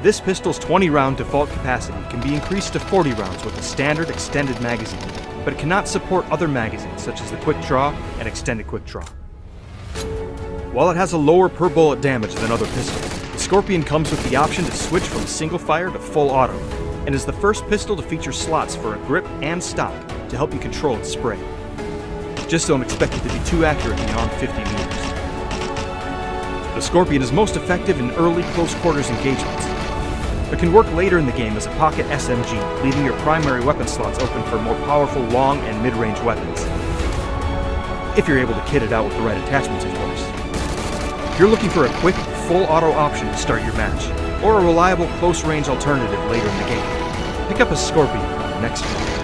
This pistol's 20-round default capacity can be increased to 40 rounds with a standard extended magazine, but it cannot support other magazines such as the quick draw and extended quick draw. While it has a lower per bullet damage than other pistols, the Scorpion comes with the option to switch from single fire to full auto, and is the first pistol to feature slots for a grip and stock to help you control its spray. Just don't expect it to be too accurate beyond 50 meters. The Scorpion is most effective in early close quarters engagements, but can work later in the game as a pocket SMG, leaving your primary weapon slots open for more powerful long and mid-range weapons. If you're able to kit it out with the right attachments, of course. If you're looking for a quick, full auto option to start your match, or a reliable close-range alternative later in the game, pick up a Scorpion on the next one.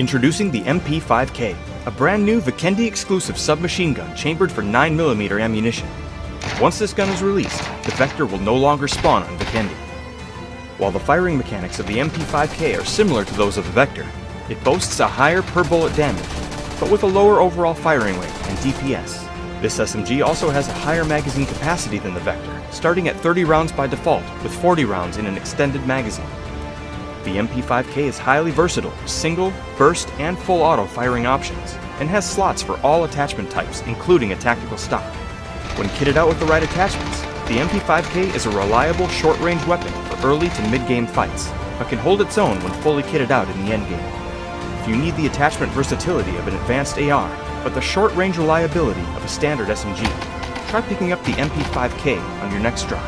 Introducing the MP5K, a brand new Vikendi exclusive submachine gun chambered for 9mm ammunition. Once this gun is released, the Vector will no longer spawn on Vikendi. While the firing mechanics of the MP5K are similar to those of the Vector, it boasts a higher per bullet damage, but with a lower overall firing rate and DPS. This SMG also has a higher magazine capacity than the Vector, starting at 30 rounds by default, with 40 rounds in an extended magazine. The MP5K is highly versatile with single, burst, and full auto firing options, and has slots for all attachment types, including a tactical stock. When kitted out with the right attachments, the MP5K is a reliable short-range weapon for early to mid-game fights, but can hold its own when fully kitted out in the endgame. If you need the attachment versatility of an advanced AR, but the short-range reliability of a standard SMG, try picking up the MP5K on your next drop.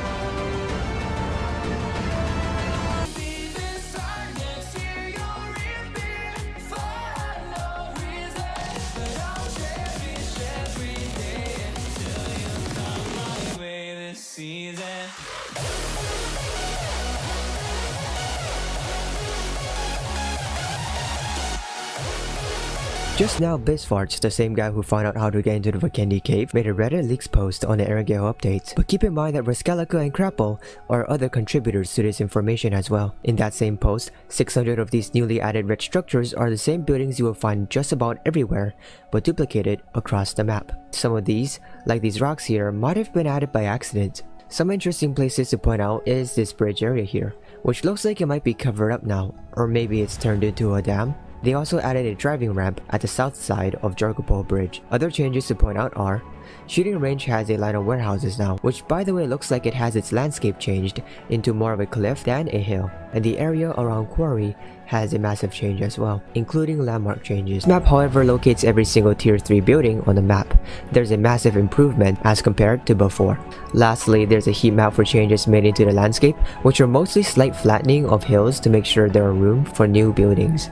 Just now, Bizfarts, the same guy who found out how to get into the Vikendi cave, made a Reddit leaks post on the Erangel updates. But keep in mind that Rascalica and Crapple are other contributors to this information as well. In that same post, 600 of these newly added red structures are the same buildings you will find just about everywhere, but duplicated across the map. Some of these, like these rocks here, might have been added by accident. Some interesting places to point out is this bridge area here, which looks like it might be covered up now, or maybe it's turned into a dam. They also added a driving ramp at the south side of Jargopol Bridge. Other changes to point out are, shooting range has a line of warehouses now, which by the way looks like it has its landscape changed into more of a cliff than a hill. And the area around Quarry has a massive change as well, including landmark changes. This map however locates every single tier 3 building on the map. There's a massive improvement as compared to before. Lastly, there's a heat map for changes made into the landscape, which are mostly slight flattening of hills to make sure there are room for new buildings.